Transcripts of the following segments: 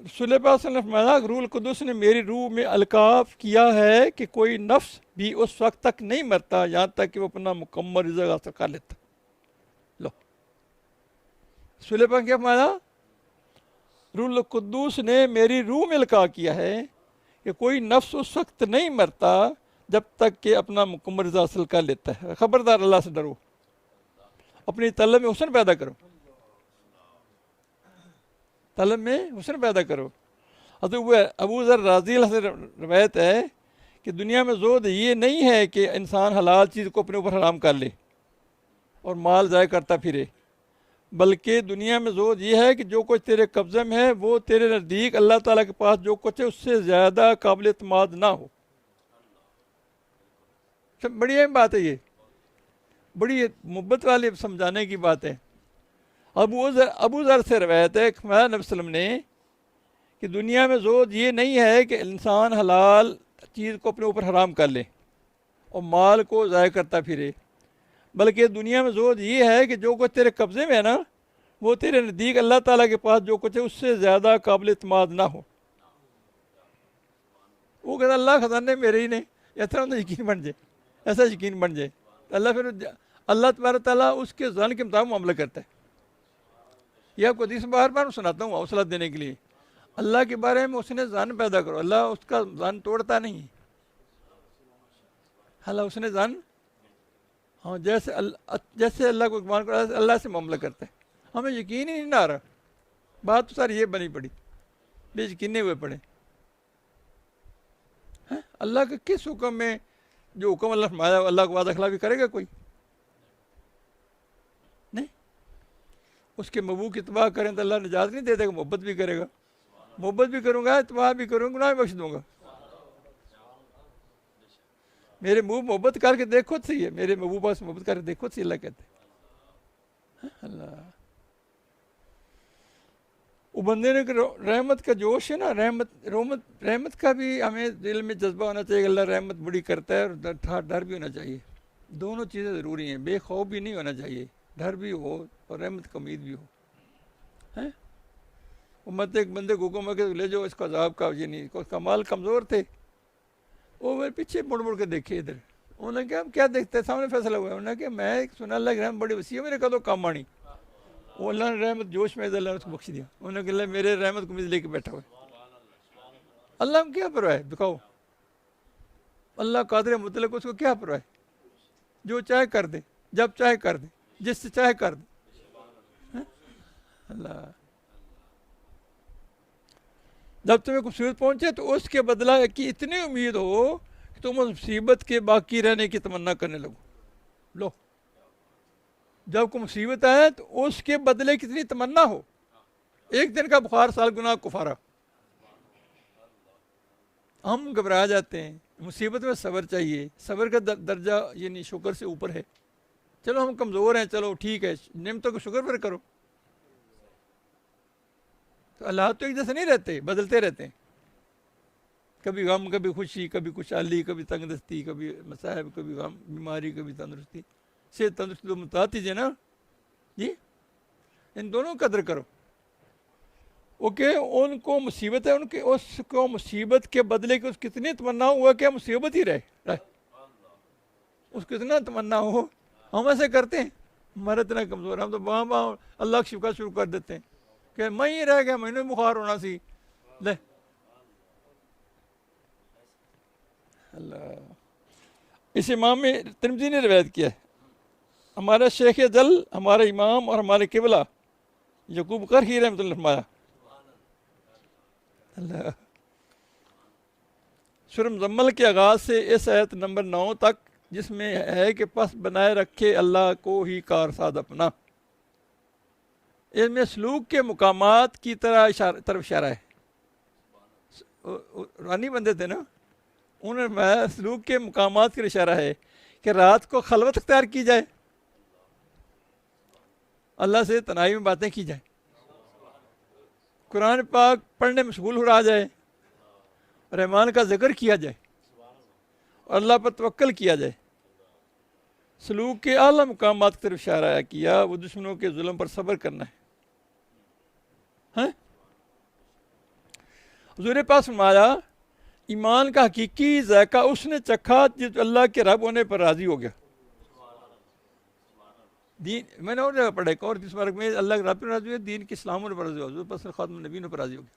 रसूल पाक सल्लल्लाहु अलैहि वसल्लम ने फरमाया, रूल कुदस ने मेरी रूह में अलकाफ किया है कि कोई नफ्स भी उस वक्त तक नहीं मरता यहाँ तक कि वो अपना मुकम्मल रिज़्क़ हासिल कर लेता। लो, रसूल पाक क्या फरमाया, रूल कुदूस ने मेरी रूह में अलका किया है कि कोई नफ्स उस वक्त नहीं मरता जब तक कि अपना मुकम्मल रिज़्क़ हासिल कर लेता है। ख़बरदार, अल्लाह से डरो, अपनी तलब में हुस्न पैदा करो, तलब में हुस्न पैदा करो। अबू ज़र राज़ी अल्लाह से रवायत है कि दुनिया में ज़ोद ये नहीं है कि इंसान हलाल चीज़ को अपने ऊपर हराम कर ले और माल ज़ाय करता फिरे, बल्कि दुनिया में ज़ोद ये है कि जो कुछ तेरे कब्ज़े में है वो तेरे नज़दीक अल्लाह ताला के पास जो कुछ है उससे ज़्यादा काबिल एतमाद ना हो। सब बड़ी अहम बात है, ये बड़ी मुहब्बत वाली समझाने की बात है। अबू ज़र से रवायत है नबी सल्लल्लाहु अलैहि वसल्लम ने कि दुनिया में ज़ोद ये नहीं है कि इंसान हलाल चीज़ को अपने ऊपर हराम कर ले और माल को ज़ाय करता फिरे, बल्कि दुनिया में ज़ोद ये है कि जो कुछ तेरे कब्ज़े में है ना वो तेरे नज़दीक अल्लाह ताला के पास जो कुछ है उससे ज़्यादा काबिल एतमाद ना हो। वो कहता अल्लाह ख़जाने मेरे ही ने, ऐसा उन्हें यकीन बन जाए, ऐसा यकीन बन जाए। अल्लाह फिर अल्लाह तबारक ताला उसके ज़न के मुताबिक मामला करता है। यह आपको हदीस बार बार सुनाता हूँ हौसला देने के लिए। अल्लाह के बारे में उसने ज़न पैदा करो, अल्लाह उसका ज़न तोड़ता नहीं। अल्लाह उसने ज़न, हाँ, जैसे अल्लाह को मान करो अल्लाह से मामला करता है। हमें यकीन ही नहीं आ रहा, बात तो सारी ये बनी पड़ी, बेयकीने हुए पड़े हैं। अल्लाह के किस हुक्म में, जो हुक्म अल्लाह फरमाया अल्लाह को वादा खिलाफी करेगा कोई नहीं। उसके महबूब की तबाह करें तो अल्लाह निजात नहीं दे देगा, मोहब्बत भी करेगा, मोहब्बत भी करूँगा, तबाह भी करूँगा, गुनाह भी बख्श दूंगा। मेरे मुँह मोहब्बत करके देखो सही है, मेरे महबूब पास मोहब्बत करके देखो सही, अल्लाह कहते हैं। अल्लाह वो बंदे ने रहमत का जोश है ना, रहमत का भी हमें दिल में जज्बा होना चाहिए। अल्लाह रहमत बड़ी करता है और डर भी होना चाहिए। दोनों चीज़ें ज़रूरी हैं, बेखौफ भी नहीं होना चाहिए, डर भी हो और रहमत का उम्मीद भी हो। हैं उम्मत एक बंदे को हुक्म के ले जाओ, इसका अजाब का ये नहीं, उसका माल कमज़ोर थे, वो मेरे पीछे मुड़ मुड़ के देखे इधर। उन्होंने कहा हम क्या देखते हैं, सामने फैसला हुआ है। उन्होंने कहा मैं सुना अल्लाह की रहमत बड़ी वसी है, मेरे कदों काम आनी। वो अल्लाह ने रहमत जोश में अल्लाह ने उसको बख्श दिया। उन्होंने कहा मेरे रहमत को लेके बैठा हुआ है। अल्लाह में क्या परवाह है, दिखाओ, अल्लाह कादिर मुतलक, उसको क्या परवाह है, जो चाहे कर दे, जब चाहे कर दे, जिससे चाहे कर दे। अल्लाह जब तुम्हें खूबसूरत पहुंचे तो उसके बदला की इतनी उम्मीद हो कि तुम उस मुसीबत के बाकी रहने की तमन्ना करने लगो। लो, जब कोई मुसीबत आए तो उसके बदले कितनी तमन्ना हो। एक दिन का बुखार, साल गुनाह कुफारा। हम घबरा जाते हैं, मुसीबत में सब्र चाहिए, सब्र का दर्जा ये नहीं शुक्र से ऊपर है। चलो हम कमज़ोर हैं, चलो ठीक है, नेमतों का शुक्र पर करो। तो अल्लाह तो एक जैसे नहीं रहते, बदलते रहते हैं, कभी गम, कभी खुशी, कभी खुशहाली, कभी तंगदस्ती, कभी मसाहब, कभी गम, बीमारी, कभी तंदुरुस्ती। से तंदुरुस्ती तो मुताती है ना जी, इन दोनों का कदर करो। ओके, उनको मुसीबत है, उनके उसको मुसीबत के बदले की उस कितनी तमन्ना हुआ कि मुसीबत ही रहे, उसको इतना तमन्ना हो। हम ऐसे करते हैं, हमारा इतना कमज़ोर, हम तो वहाँ वहाँ अल्लाह की शिफा शुरू कर देते हैं कि मैं ही रह गया, मैंने बुखार होना सी ले। अल्लाह इस इमाम में तिरमिज़ी ने रिवायत किया है, हमारा शेख जल, हमारा इमाम और हमारे किबला यकूब करही रहमतुल्लाह फरमाया। अल्लाह सूरह मुज़म्मल के आगाज़ से इस आयत नंबर 9 तक, जिसमें है कि पस बनाए रखे अल्लाह को ही कारसाद अपना, इसमें सलूक के मुकामात की तरफ इशारा है। रानी बंदे थे ना, उन्होंने सलूक के मुकामात की इशारा है कि रात को खलवत अख्तियार की जाए, अल्लाह से तनाई में बातें की जाए, कुरान पाक पढ़ने मशगूल हो रहा जाए, रहमान का जिक्र किया जाए और अल्लाह पर तवक्कल किया जाए। सलूक के आला मुकामात की तरफ इशारा किया, वो दुश्मनों के जुल्म पर सब्र करना है। हुजूर पास फरमाया ईमान का हकीकी जायका उसने चखा जिस अल्लाह के रब होने पर राज़ी हो गया। दीन मैंने और जगह पढ़ा एक और जिस बार में अल्लाह के रब पर राज़ी हुआ, दीन के इस्लाम पर राज़ी हुआ, हुजूर पास खातम नबीयों पर राज़ी हो गया।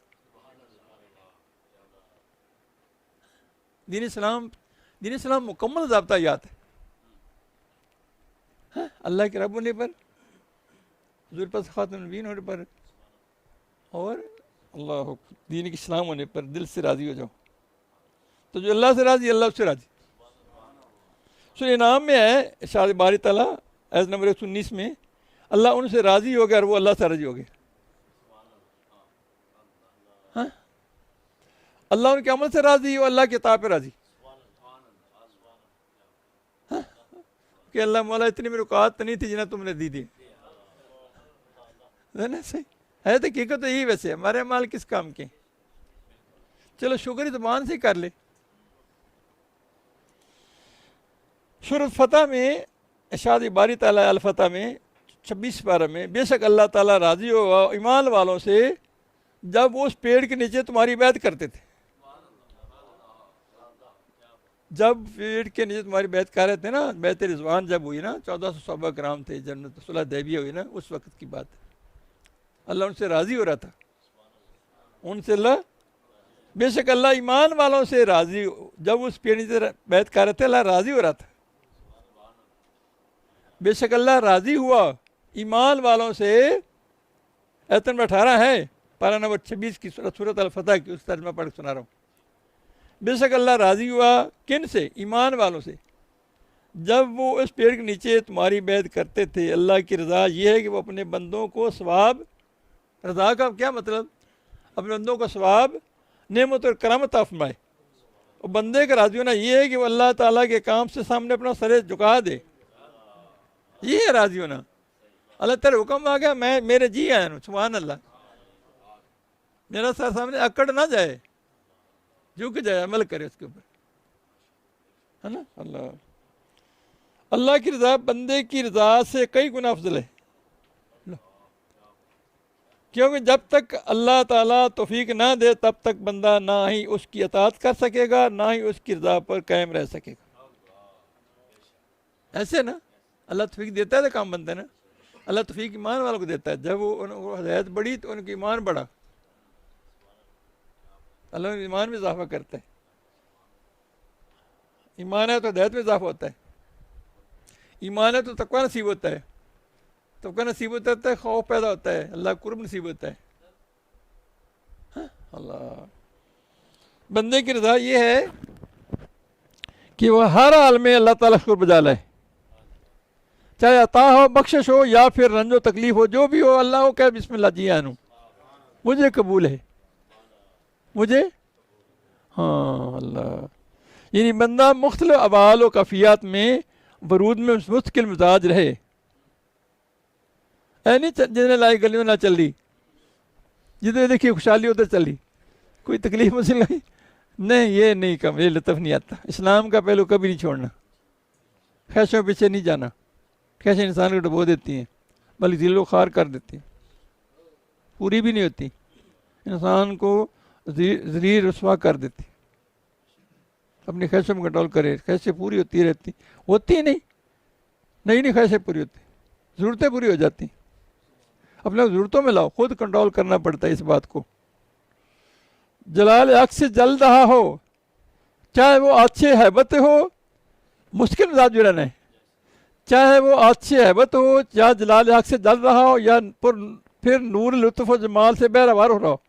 दीन इस्लाम मुकम्मल ज़ाब्ता याद है। हाँ? अल्लाह के रब होने पर, हुजूर पास खातम नबीयों होने पर और अल्लाह दीन के इस्लाम होने पर दिल से राज़ी हो जाओ। तो जो अल्लाह से राज़ी, अल्लाह उससे राज़ी। सूरह इनाम में है इरशाद बारी ताला आयत नंबर 119 में, अल्लाह उनसे राज़ी हो गया और वो अल्लाह से राज़ी हो गया। हाँ? अल्लाह उनके अमल से राज़ी हो, अल्लाह के ताब पे राज़ी। हाँ? कि अल्लाह मौला इतनी मेरी औकात नहीं थी जिन्हें तुमने दी थी। है ना? सही है। तो हकीकत तो यही वैसे हमारे अमाल किस काम के। चलो शुक्र ज़बान से कर ले। सूरत फतह में इरशाद बारी ताला अल फतह में 26 पारा में, बेशक अल्लाह ताला राज़ी होगा ईमान वालों से जब वो उस पेड़ के नीचे तुम्हारी बैत करते थे। जब पेड़ के नीचे तुम्हारी बैत कर रहे थे ना, बैत रिजवान जब हुई ना, 1400 सहाबा कराम थे, जन्नत सुलह दैबिया हुई ना, उस वक्त की बात है। अल्लाह उनसे राज़ी हो रहा था। उनसे अल्लाह, बेशक अल्लाह ईमान वालों से राज़ी, जब उस पेड़ नीचे बैत कर रहे थे अल्लाह राज़ी हो रहा था। बेशक अल्लाह राज़ी हुआ ईमान वालों से। आयत नंबर 18 है पारा नंबर 26 की सूरत अल फतह की, उस तर्जुमा पढ़ सुना रहा हूँ। बेशक अल्लाह राज़ी हुआ किन से? ईमान वालों से, जब वो इस पेड़ के नीचे तुम्हारी बैत करते थे। अल्लाह की रज़ा ये है कि वो अपने बंदों को सवाब, रज़ा का क्या मतलब? अपने बंदों को सवाब, नेमत और करामत फरमाए। और बंदे का राज़ी होना ये है कि वो अल्लाह ताला के काम से सामने अपना सर झुका दे। ये है राज़ी होना। अल्लाह तेरे हुक्म आ गया, मैं मेरे जी आया हूँ, सुभान अल्लाह, मेरा सर सामने अकड़ ना जाए, झुक जाए, अमल करे उसके ऊपर, है ना। अल्लाह अल्लाह की रज़ा बंदे की रज़ा से कई गुना अफजल है। क्योंकि जब तक अल्लाह ताला तौफीक ना दे तब तक बंदा ना ही उसकी अताअत कर सकेगा, ना ही उसकी रज़ा पर कायम रह सकेगा। ऐसे ना अल्लाह तौफीक देता है तो काम बनता है ना। अल्लाह तौफीक ईमान वालों को देता है। जब वो हिदायत बढ़ी तो उनकी ईमान बढ़ा। अल्लाह ईमान में इजाफा करता है। ईमान है तो हिदायत में इजाफा होता है। ईमान है तो तकवा नसीब होता है। तकवा नसीब होता है, खौफ पैदा होता है, अल्लाह कुर्ब नसीब होता है। हाँ? अल्लाह बंदे की रज़ा ये है कि वह हर हाल में अल्लाह ताला शुक्र बजा लाए, चाहे अता हो, बख्शिश हो या फिर रंजो तकलीफ हो, जो भी हो, अल्लाह को कहे बिस्मिल्लाह जी आनू, मुझे कबूल है, मुझे। हाँ अल्लाह, यानी बंदा मुख्तलिफ अवाल व कफ़ियात में बरूद में मुस्तकिल मिजाज रहे। ऐ नहीं जिन्हें लाई गलियों ना चल रही, जिधर देखिए खुशहाली उधर चल रही, कोई तकलीफ मुझे लगी नहीं, ये नहीं कम, ये लुत्फ़ नहीं आता। इस्लाम का पहलू कभी नहीं छोड़ना, ख्वाहिशों पीछे नहीं जाना। ख्वाहिशें इंसान को डुबो देती हैं, बल्कि दिलो खार कर देती हैं, पूरी भी नहीं होती, इंसान को ज़लील रुसवा कर देती। अपनी ख्वाहिशों में कंट्रोल करे, ख्वाहिशें पूरी होती रहती, होती नहीं, नहीं ख्वाहिशें पूरी होती, ज़रूरतें पूरी हो जाती। अपने ज़रूरतों में लाओ, खुद कंट्रोल करना पड़ता है इस बात को। जलाल हक से जल रहा हो, चाहे वो अच्छे हैबत हो, मुश्किल मिजाज जो रहना है, चाहे वो अच्छी हैबत हो या जलाल हक से जल रहा हो या फिर नूर लुत्फ़ व जमाल से बहरवार हो रहा हो,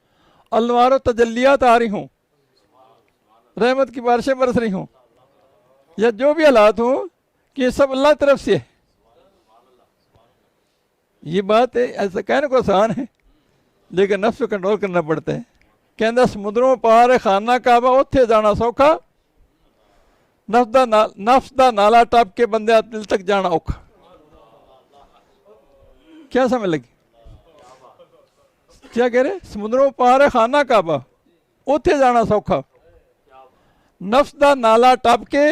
अलवार तजल्लियात आ रही हों, रहमत की बारिशें बरस रही हों, या जो भी हालात हो, कि ये सब अल्लाह की तरफ से है। ये बात है, ऐसा कहने को आसान है, लेकिन नफ्स को कंट्रोल करना पड़ता है। कहता समुद्रों पार खाना काबा उत्थे जाना सौखा, नफ्स दा नाला टप के बंदे दिल तक जाना औखा। क्या समझ लगी? क्या कह रहे? समुद्रों पार खाना काबा उत्थे जाना सौखा, नफ्स दा नाला टप के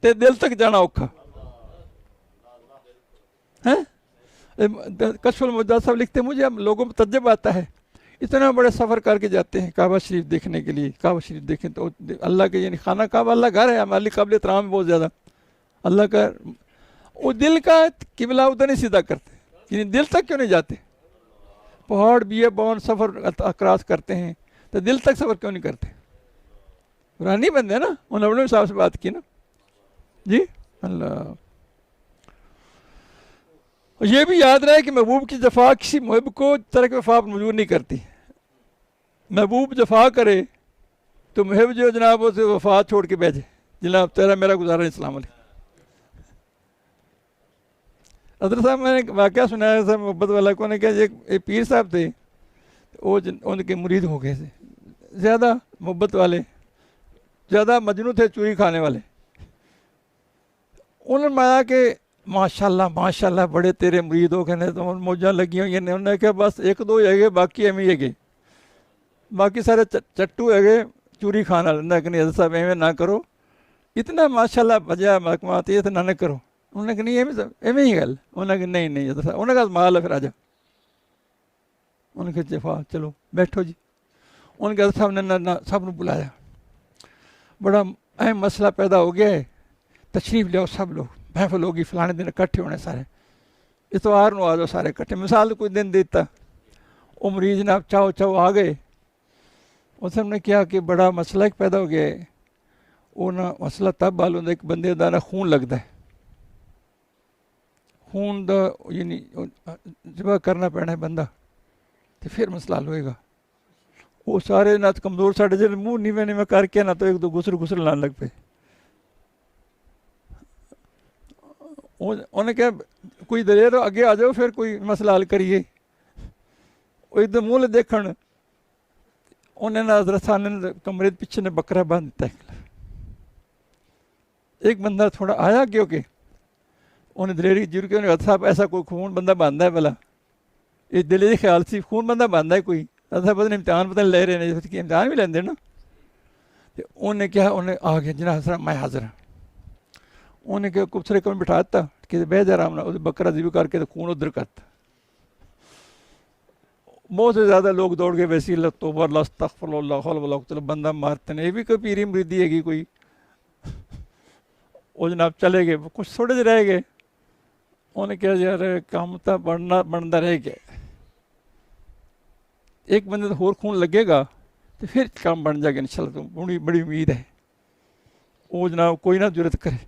ते दिल तक जाना औखा है। कशफुल मुजाहिद साहब लिखते, मुझे अब लोगों में तज्जुब आता है, इतना बड़े सफ़र करके जाते हैं काबा शरीफ देखने के लिए। काबा शरीफ देखें तो अल्लाह के, यानी खाना काबा अल्लाह घर है, हमारे लिए काबिल एहतराम है बहुत ज़्यादा अल्लाह का। वो दिल का किबला उधर नहीं सीधा करते, यानी दिल तक क्यों नहीं जाते? पहाड़ बियाबान सफ़र अक्रॉस करते हैं तो दिल तक सफ़र क्यों नहीं करते? पुरानी बंदे ना, उन अपने साहब से बात की ना जी। अल्लाह, ये भी याद रहे कि महबूब की जफा किसी मुहिब को तरक वफा पर मजबूर नहीं करती। महबूब जफा करे तो मुहिब जो जनाब उसे वफा छोड़ के भेजे, जनाब तेरा मेरा गुजारा इस्लाम अलैकुम। हज़रत साहब मैंने वाक़या सुनाया था मोहब्बत वाला को, ने कहा एक पीर साहब थे, वो उनके मुरीद हो गए थे, ज़्यादा मोहब्बत वाले, ज़्यादा मजनू थे, चूरी खाने वाले। उन्होंने माया के माशाल्लाह माशाल्लाह बड़े तेरे मुरीद हो गए, तो मौजा लगी हुई हैं। उन्होंने कहा बस एक दो है, बाकी एम ही है, बाकी सारे चट्टू है चूरी खाना। नहीं हज़रत साहब एवं ना करो, इतना माशाल्लाह बजा महकमा आती है तो ना करो। उन्होंने कहा नहीं एवं ही गल। उन्होंने कहा नहीं नहीं हज़रत साहब, उन्होंने कहा माल है फिर आ जाओ। उन्होंने कहा जफा चलो बैठो जी। उन्होंने कहा साहब ने ना सब ने बुलाया, बड़ा अहम मसला पैदा हो गया है, तशरीफ़ लियाओ सब लोग, महफिल होगी फलाने दिन इकट्ठे होने सारे, इतवार को आ जाओ सारे इकट्ठे। मिसाल तो कोई दिन देता, वो मरीज ने चाहो चाहो आ गए। उस हमने क्या कि बड़ा मसला एक पैदा हो गया है। वो ना मसला तब हल होंगे एक बंदे का ना खून लगता है, खून का यानी जबा करना पैना है बंदा, तो फिर मसला हल होएगा। वो सारे ना कमज़ोर साढ़े जो मुँह नीवे नीवे करके ना तो एक दो गुसल लाने लग पे। उन्हें क्या कोई दलेर अगे आ जाओ, फिर कोई मसला हल करिए। वो एकदम मुँह देखण, उन्हें ना हज़रत साहब ने कमरे पीछे ने बकरा बांध दिता है। एक बंदा थोड़ा आया क्योंकि उन्हें दलेरी जरूर के हज़रत साहब ऐसा कोई खून बंदा बांधा है भला, ये दिलेरी ख्याल से खून बंदा बांधा है कोई, असा पता नहीं इम्तहान पता नहीं ले रहे हैं, इम्तहान भी लेंदे ना। तो उन्हें क्या उन्हें आ गया जना हजरा मैं हाजिर हाँ। उन्हें क्या कुछ कम बिठा दिता कि बह जा आराम ना, बकरा जिब करके तो खून उधर करता। बहुत से ज़्यादा लोग दौड़ गए वैसी तौबा अस्तगफिरुल्लाह, चलो बंदा मारते हैं, ये भी कोई पीरी मुरीदी हैगी कोई। वो जनाब चले गए, कुछ थोड़े जे रह गए। उन्हें क्या यार काम तो बनता रह गया, एक बंदे तो होर खून लगेगा तो फिर काम बन जाएगा इंशाल्लाह, तो बड़ी उम्मीद है। वो जनाब कोई ना जरूरत करे।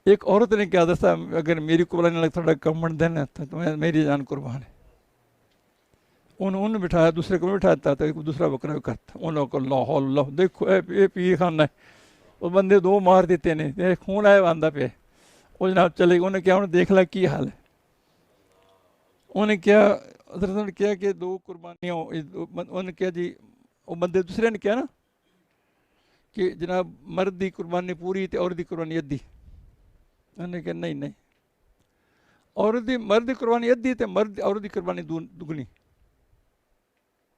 एक औरत ने क्या दसा, अगर मेरी कुबला नहीं लगता थोड़ा कम बन देना तो मेरी जान कुर्बान है। उन्होंने बिठाया, दूसरे को बिठाता तो एक दूसरा बकरा भी करता। उन्होंने लाहौल देखो ये पी खाना है, वो बंदे दो मार देते ने, खून आया आंदा पे। वो जनाब चले गए। उन्हें क्या उन्हें देख ला की हाल है। उन्हें क्या हज़रत क्या कि दो कुर्बानियाँ, उन्होंने क्या जी, वो बंदे दूसरे ने क्या ना कि जनाब मर्द की कुर्बानी पूरी तो औरत की कुर्बानी अद्धी। उन्होंने कहा नहीं नहीं, मर्द की कुर्बानी अद्धी तो मर्द औरत की कुर्बानी दुगनी।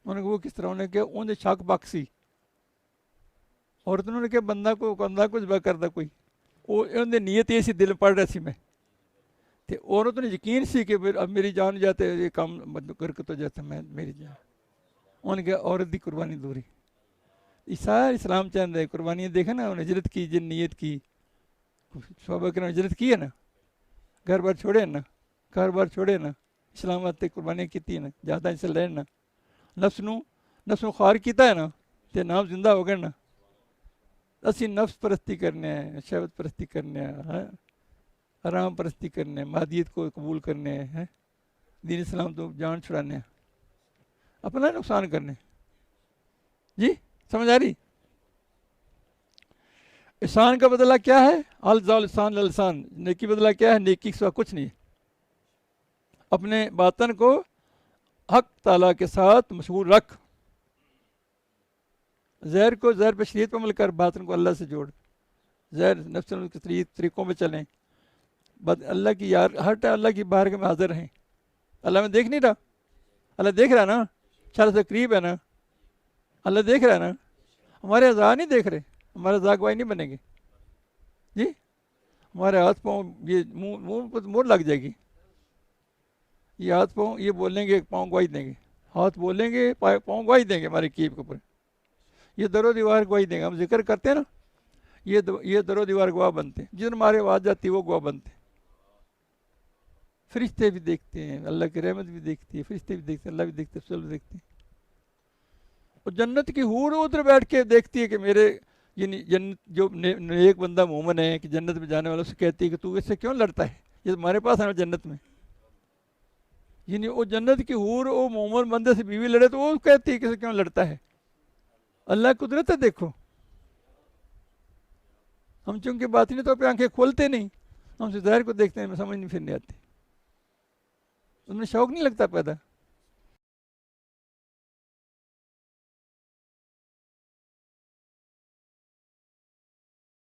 उन्होंने वो किस तरह? उन्होंने क्या उन्हें शक पक सी औरत ने क्या बंदा कुछ करता कोई, वो उन्हें नीयत ये सी दिल पढ़ रहा सी मैं, तो औरत ने यकीन सी कि अब मेरी जान जाते ये काम करके तो जाता मैं मेरी जान। उन्होंने क्या औरत की कुर्बानी दूरी। सारा इस्लाम चाहता है कुर्बानियाँ देखा ना, उन्हें हिजरत की जिन नीयत की, सहाबा किराम हिजरत की है ना, घर बार छोड़े ना, घर बार छोड़े ना, इस्लाम आते कुर्बानियाँ की ना, ज़्यादा इससे लें ना, नफ्स नू खार किया है ना, तो नाम जिंदा हो गए ना। असी नफ्स परस्ती करने हैं, शहवत परस्ती करने हैं, आराम परस्ती करने हैं, मादियत को कबूल करने हैं, दीन इस्लाम तो जान छुड़ाने हैं, अपना नुकसान करने। जी समझ आ रही? एहसान का बदला क्या है? अल-ज़ाल-इहसान लल-इहसान, नेकी बदला क्या है? नेकी के सिवा कुछ नहीं है। अपने बातन को हक ताला के साथ मशगूल रख, ज़हर को ज़हर पे शरीयत पर अमल कर, बातन को अल्लाह से जोड़, ज़हर नफ्स के तरीक़ों में चलें, अल्लाह की यार हर टाइम अल्लाह की बारगाह में हाजिर रहें। अल्लाह में देख नहीं रहा? अल्लाह देख रहा है ना, चारों से करीब है ना, अल्लाह देख रहा है ना। हमारे अज़ा नहीं देख रहे, हमारे अज़ा गवाही नहीं बनेंगे जी। हमारे हाथ पाँव ये मुँह पर मोहर लग जाएगी, ये हाथ पाँव ये बोलेंगे, पाँव गवाही देंगे, हाथ बोलेंगे, पाँव गवाही देंगे हमारे कीब के ऊपर। ये दरो दीवार गवाही देंगे। हम जिक्र करते हैं ना, ये दरो दीवार गवाह बनते हैं, जिधर हमारे आवाज़ जाती है वो गवाह बनते हैं। फरिश्ते भी देखते हैं, अल्लाह की रहमत भी देखती है, फरिश्ते भी देखते हैं, अल्लाह भी देखते हैं, सब देखते हैं। और जन्नत की हूर उधर बैठ के देखती है कि मेरे ये जन्नत जो नेक बंदा मोमन है कि जन्नत में जाने वाला, उससे कहती है कि तू इससे क्यों लड़ता है, ये तुम्हारे पास है ना जन्नत में। यानी वो जन्नत की हूर वो मोमन बंदे से बीवी लड़े तो वो कहती है कि क्यों लड़ता है। अल्लाह कुदरत है देखो। हम चूंकि बातिनी तौर पे आंखें खोलते नहीं, हम ज़ाहिर को देखते हैं, समझ नहीं फिर नहीं आती, उसमें शौक नहीं लगता पैदा।